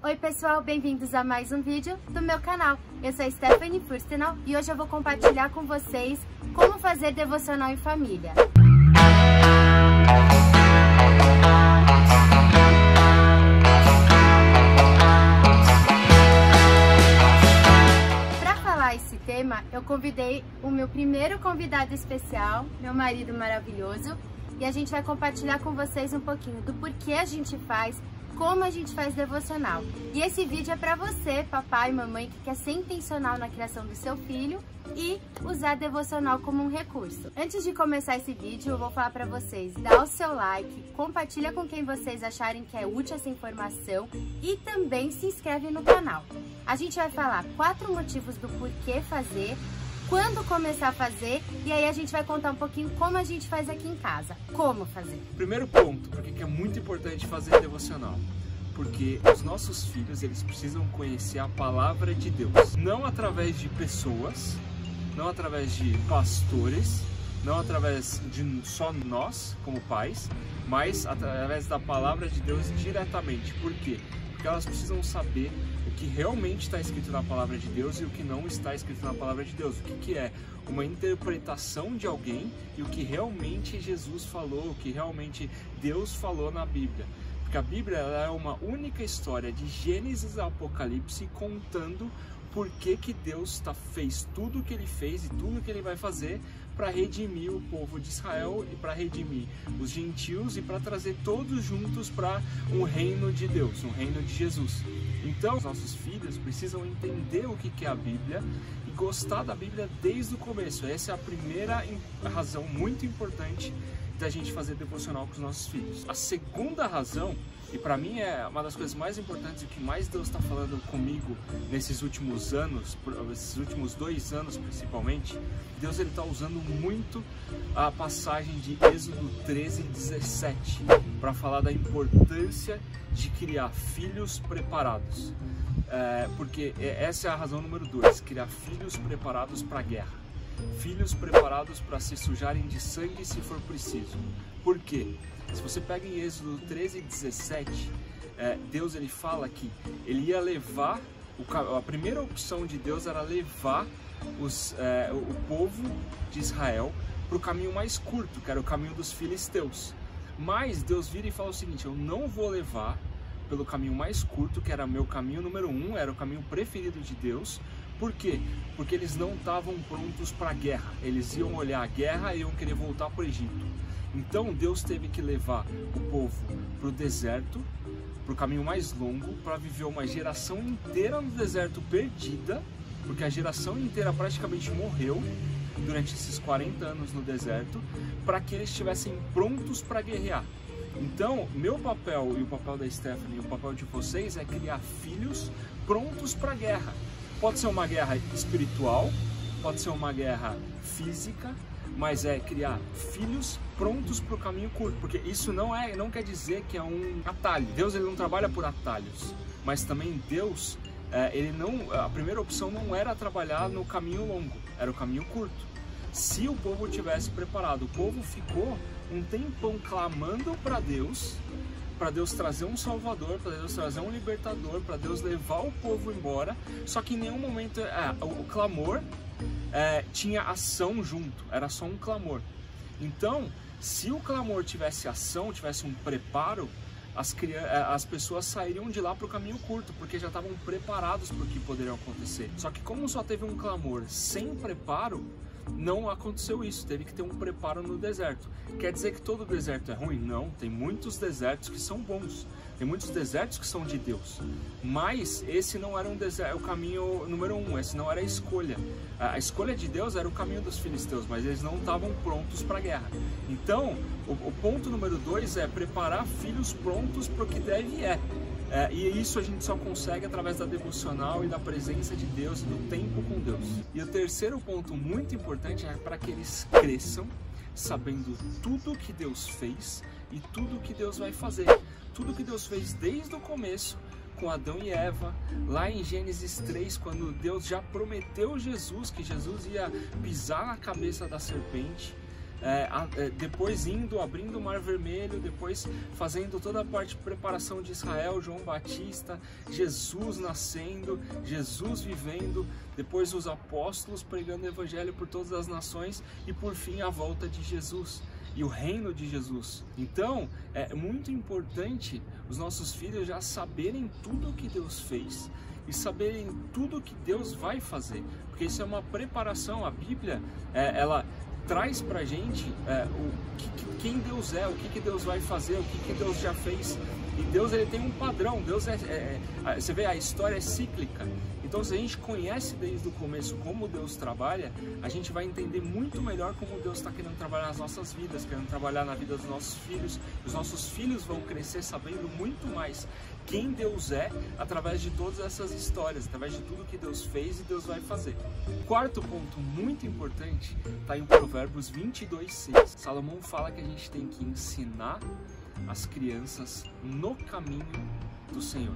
Oi pessoal, bem-vindos a mais um vídeo do meu canal. Eu sou a Stephanie Furstenau e hoje eu vou compartilhar com vocês como fazer devocional em família. Para falar esse tema, eu convidei o meu primeiro convidado especial, meu marido maravilhoso, e a gente vai compartilhar com vocês um pouquinho do porquê a gente faz, como a gente faz devocional. E esse vídeo é para você, papai e mamãe, que quer ser intencional na criação do seu filho e usar devocional como um recurso. Antes de começar esse vídeo, eu vou falar para vocês, dá o seu like, compartilha com quem vocês acharem que é útil essa informação e também se inscreve no canal. A gente vai falar 4 motivos do porquê fazer, quando começar a fazer, e aí a gente vai contar um pouquinho como a gente faz aqui em casa. Como fazer? Primeiro ponto, porque é muito importante fazer devocional. Porque os nossos filhos, eles precisam conhecer a palavra de Deus. Não através de pessoas, não através de pastores, não através de só nós, como pais, mas através da palavra de Deus diretamente. Por quê? Porque elas precisam saber o que realmente está escrito na palavra de Deus e o que não está escrito na palavra de Deus. O que é uma interpretação de alguém e o que realmente Jesus falou, o que realmente Deus falou na Bíblia. Porque a Bíblia ela é uma única história de Gênesis a Apocalipse contando por que Deus fez tudo o que Ele fez e tudo o que Ele vai fazer para redimir o povo de Israel e para redimir os gentios e para trazer todos juntos para um reino de Deus, um reino de Jesus. Então, os nossos filhos precisam entender o que é a Bíblia e gostar da Bíblia desde o começo. Essa é a primeira razão muito importante da gente fazer devocional com os nossos filhos. A segunda razão, e para mim é uma das coisas mais importantes, o que mais Deus está falando comigo nesses últimos anos, esses últimos 2 anos principalmente, Deus está usando muito a passagem de Êxodo 13:17 para falar da importância de criar filhos preparados. Porque essa é a razão número 2, criar filhos preparados para a guerra. Filhos preparados para se sujarem de sangue se for preciso. Por quê? Se você pega em Êxodo 13:17, Deus ele fala que ele ia levar, a primeira opção de Deus era levar o povo de Israel para o caminho mais curto, que era o caminho dos filisteus. Mas Deus vira e fala o seguinte: eu não vou levar pelo caminho mais curto, que era meu caminho número 1, era o caminho preferido de Deus. Por quê? Porque eles não estavam prontos para a guerra. Eles iam olhar a guerra e iam querer voltar para o Egito. Então Deus teve que levar o povo para o deserto, para o caminho mais longo, para viver uma geração inteira no deserto perdida, porque a geração inteira praticamente morreu durante esses 40 anos no deserto, para que eles estivessem prontos para guerrear. Então, meu papel e o papel da Stephanie, o papel de vocês é criar filhos prontos para a guerra. Pode ser uma guerra espiritual, pode ser uma guerra física, mas é criar filhos prontos para o caminho curto, porque isso não quer dizer que é um atalho. Deus ele não trabalha por atalhos, mas também Deus, a primeira opção não era trabalhar no caminho longo, era o caminho curto. Se o povo tivesse preparado, o povo ficou um tempão clamando para Deus trazer um salvador, para Deus trazer um libertador, para Deus levar o povo embora, só que em nenhum momento o clamor tinha ação junto, era só um clamor. Então, se o clamor tivesse ação, tivesse um preparo, as pessoas sairiam de lá para o caminho curto, porque já estavam preparados para o que poderia acontecer. Só que como só teve um clamor sem preparo, não aconteceu isso, teve que ter um preparo no deserto. Quer dizer que todo deserto é ruim? Não, tem muitos desertos que são bons, tem muitos desertos que são de Deus, mas esse não era o caminho número 1, esse não era a escolha. A escolha de Deus era o caminho dos filisteus, mas eles não estavam prontos para a guerra. Então, o ponto número 2 é preparar filhos prontos para o que deve e isso a gente só consegue através da devocional e da presença de Deus e do tempo com Deus. E o terceiro ponto muito importante é para que eles cresçam sabendo tudo que Deus fez e tudo que Deus vai fazer. Tudo que Deus fez desde o começo com Adão e Eva, lá em Gênesis 3, quando Deus já prometeu Jesus, que Jesus ia pisar na cabeça da serpente, depois abrindo o Mar Vermelho, depois fazendo toda a parte de preparação de Israel, João Batista, Jesus nascendo, Jesus vivendo, depois os apóstolos pregando o evangelho por todas as nações e por fim a volta de Jesus e o reino de Jesus. Então é muito importante os nossos filhos já saberem tudo o que Deus fez e saberem tudo o que Deus vai fazer, porque isso é uma preparação. A Bíblia ela traz pra gente quem Deus é, o que Deus vai fazer, o que Deus já fez. E Deus, ele tem um padrão. Deus você vê, a história é cíclica. Então, se a gente conhece desde o começo como Deus trabalha, a gente vai entender muito melhor como Deus está querendo trabalhar nas nossas vidas, querendo trabalhar na vida dos nossos filhos. Os nossos filhos vão crescer sabendo muito mais quem Deus é através de todas essas histórias, através de tudo que Deus fez e Deus vai fazer. Quarto ponto muito importante está em Provérbios 22:6. Salomão fala que a gente tem que ensinar as crianças no caminho do Senhor.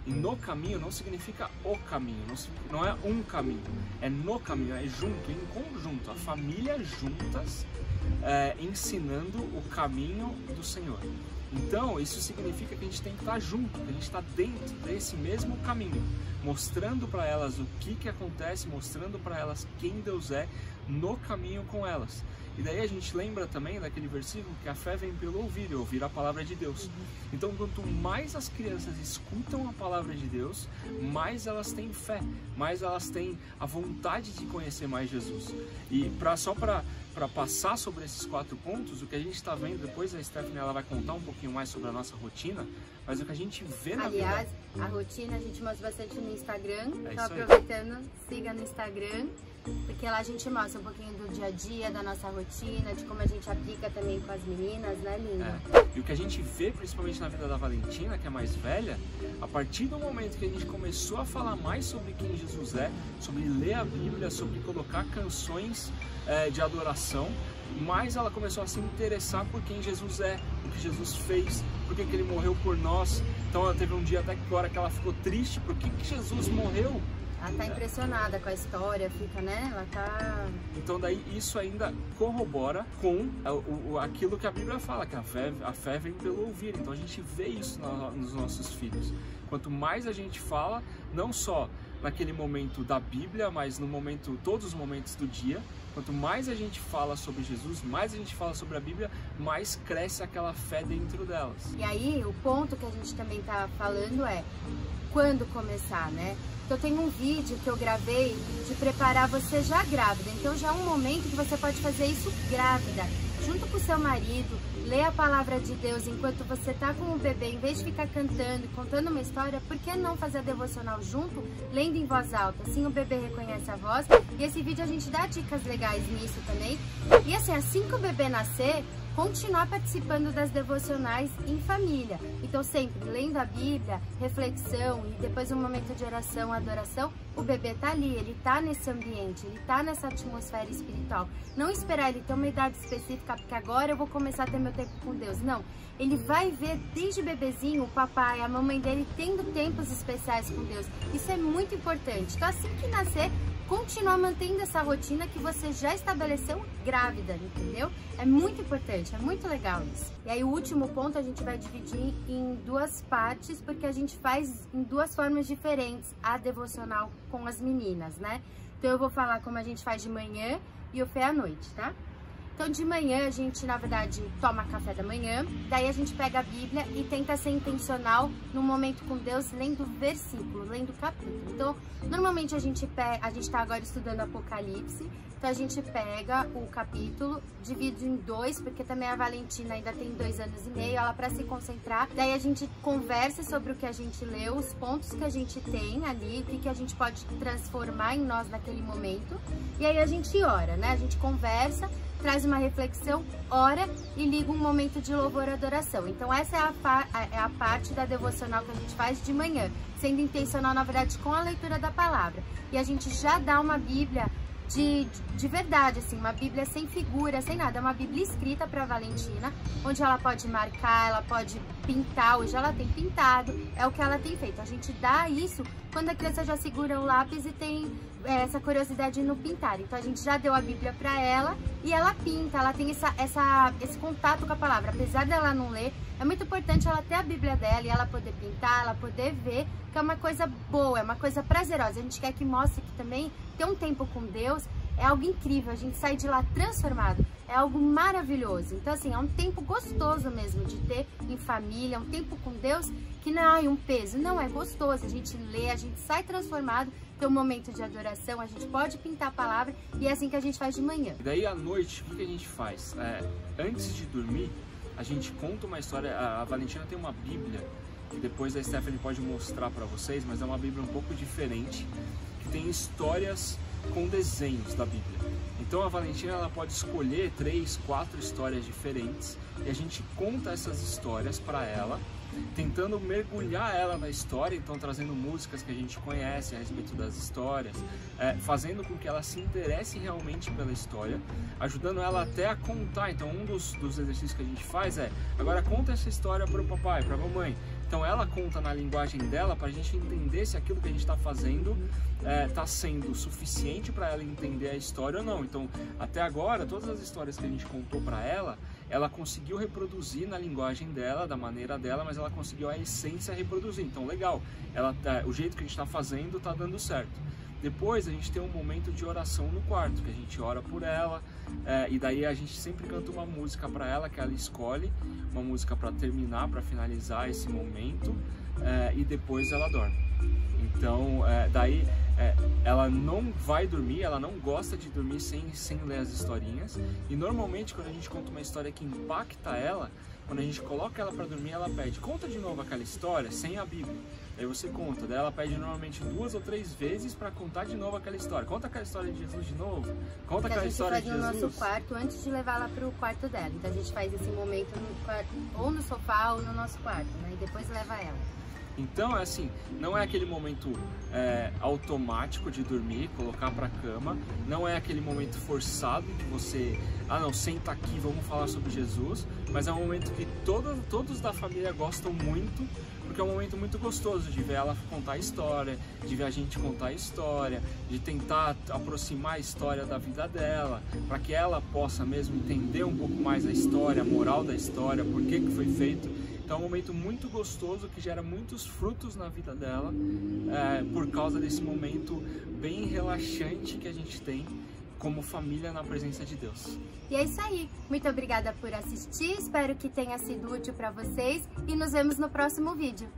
E no caminho não significa o caminho, não é um caminho, é no caminho, é junto, em conjunto, a família juntas ensinando o caminho do Senhor. Então isso significa que a gente tem que estar junto, que a gente está dentro desse mesmo caminho, mostrando para elas o que acontece, mostrando para elas quem Deus é no caminho com elas. E daí a gente lembra também daquele versículo que a fé vem pelo ouvir, e ouvir a palavra de Deus. Então, quanto mais as crianças escutam a palavra de Deus, mais elas têm fé, mais elas têm a vontade de conhecer mais Jesus. E só para passar sobre esses 4 pontos, o que a gente está vendo, depois a Stephanie ela vai contar um pouquinho mais sobre a nossa rotina, mas o que a gente vê na vida... Aliás, a rotina a gente mostra bastante no Instagram, então aproveitando, siga no Instagram, porque lá a gente mostra um pouquinho do dia a dia, da nossa rotina, de como a gente aplica também com as meninas, né, Linda? E o que a gente vê, principalmente na vida da Valentina, que é mais velha, a partir do momento que a gente começou a falar mais sobre quem Jesus é, sobre ler a Bíblia, sobre colocar canções de adoração, mais ela começou a se interessar por quem Jesus é, o que Jesus fez, por que Ele morreu por nós. Então ela teve um dia até agora que ela ficou triste, por que Jesus morreu? Ela tá impressionada com a história, fica, né? Ela tá... Então daí isso ainda corrobora com aquilo que a Bíblia fala, que a fé vem pelo ouvir. Então a gente vê isso nos nossos filhos. Quanto mais a gente fala, não só naquele momento da Bíblia, mas todos os momentos do dia, quanto mais a gente fala sobre Jesus, mais a gente fala sobre a Bíblia, mais cresce aquela fé dentro delas. E aí o ponto que a gente também tá falando é quando começar, né? Então tem um vídeo que eu gravei de preparar você já grávida. Então já é um momento que você pode fazer isso grávida, junto com o seu marido, ler a palavra de Deus enquanto você tá com o bebê, em vez de ficar cantando e contando uma história, por que não fazer a devocional junto, lendo em voz alta? Assim o bebê reconhece a voz. E esse vídeo a gente dá dicas legais nisso também. E assim que o bebê nascer, continuar participando das devocionais em família. Então sempre lendo a Bíblia, reflexão e depois um momento de oração, adoração, o bebê tá ali, ele tá nesse ambiente, ele tá nessa atmosfera espiritual. Não esperar ele ter uma idade específica, porque agora eu vou começar a ter meu tempo com Deus. Não, ele vai ver desde bebezinho o papai, a mamãe dele tendo tempos especiais com Deus. Isso é muito importante. Então assim que nascer, continuar mantendo essa rotina que você já estabeleceu grávida, entendeu? É muito importante, é muito legal isso. E aí o último ponto a gente vai dividir em 2 partes, porque a gente faz em 2 formas diferentes a devocional com as meninas, né? Então eu vou falar como a gente faz de manhã e o Fê à noite, tá? Então de manhã a gente, na verdade, toma café da manhã, daí a gente pega a Bíblia e tenta ser intencional no momento com Deus, lendo versículo, lendo capítulo. Então, normalmente a gente tá agora estudando Apocalipse, então a gente pega o capítulo, divide em 2, porque também a Valentina ainda tem 2 anos e meio, ela para se concentrar, daí a gente conversa sobre o que a gente leu, os pontos que a gente tem ali, o que a gente pode transformar em nós naquele momento, e aí a gente ora, né? A gente conversa, traz uma reflexão, ora e liga um momento de louvor e adoração. Então essa é a parte da devocional que a gente faz de manhã, sendo intencional, na verdade, com a leitura da palavra. E a gente já dá uma Bíblia de verdade, assim, uma Bíblia sem figura, sem nada, é uma Bíblia escrita para Valentina, onde ela pode marcar, ela pode pintar, hoje ela tem pintado, é o que ela tem feito. A gente dá isso quando a criança já segura o lápis e tem essa curiosidade no pintar. Então a gente já deu a Bíblia para ela e ela pinta, ela tem esse contato com a palavra. Apesar dela não ler, é muito importante ela ter a Bíblia dela e ela poder pintar, ela poder ver, que é uma coisa boa, é uma coisa prazerosa. A gente quer que mostre que também ter um tempo com Deus é algo incrível, a gente sai de lá transformado, é algo maravilhoso. Então assim, é um tempo gostoso mesmo de ter em família, um tempo com Deus que não é um peso, não, é gostoso, a gente lê, a gente sai transformado, tem um momento de adoração, a gente pode pintar a palavra e é assim que a gente faz de manhã. Daí à noite, o que a gente faz? Antes de dormir, a gente conta uma história. A Valentina tem uma Bíblia, que depois a Stephanie pode mostrar para vocês, mas é uma Bíblia um pouco diferente, que tem histórias com desenhos da Bíblia. Então a Valentina ela pode escolher 3, 4 histórias diferentes e a gente conta essas histórias para ela, tentando mergulhar ela na história, então trazendo músicas que a gente conhece a respeito das histórias, fazendo com que ela se interesse realmente pela história, ajudando ela até a contar. Então um dos exercícios que a gente faz agora conta essa história para o papai, para a mamãe. Então ela conta na linguagem dela para a gente entender se aquilo que a gente está fazendo está sendo suficiente para ela entender a história ou não. Então até agora todas as histórias que a gente contou para ela conseguiu reproduzir na linguagem dela, da maneira dela, mas ela conseguiu a essência reproduzir. Então legal, o jeito que a gente está fazendo está dando certo. Depois a gente tem um momento de oração no quarto, que a gente ora por ela, e daí a gente sempre canta uma música para ela, que ela escolhe, uma música para terminar, para finalizar esse momento, e depois ela dorme. Então, daí ela não vai dormir, ela não gosta de dormir sem ler as historinhas, e normalmente quando a gente conta uma história que impacta ela, quando a gente coloca ela para dormir, ela pede, conta de novo aquela história sem a Bíblia. Aí você conta, daí ela pede normalmente 2 ou 3 vezes para contar de novo aquela história. Conta aquela história de Jesus de novo, conta aquela história de Jesus. A gente faz no nosso quarto antes de levar ela para o quarto dela. Então a gente faz esse momento no quarto, ou no sofá ou no nosso quarto, né? E depois leva ela. Então, assim, não é aquele momento automático de dormir, colocar para cama, não é aquele momento forçado que você, não, senta aqui, vamos falar sobre Jesus, mas é um momento que todos da família gostam muito, porque é um momento muito gostoso de ver ela contar a história, de ver a gente contar a história, de tentar aproximar a história da vida dela, para que ela possa mesmo entender um pouco mais a história, a moral da história, por que foi feito. Então é um momento muito gostoso que gera muitos frutos na vida dela, por causa desse momento bem relaxante que a gente tem como família na presença de Deus. E é isso aí. Muito obrigada por assistir, espero que tenha sido útil para vocês e nos vemos no próximo vídeo.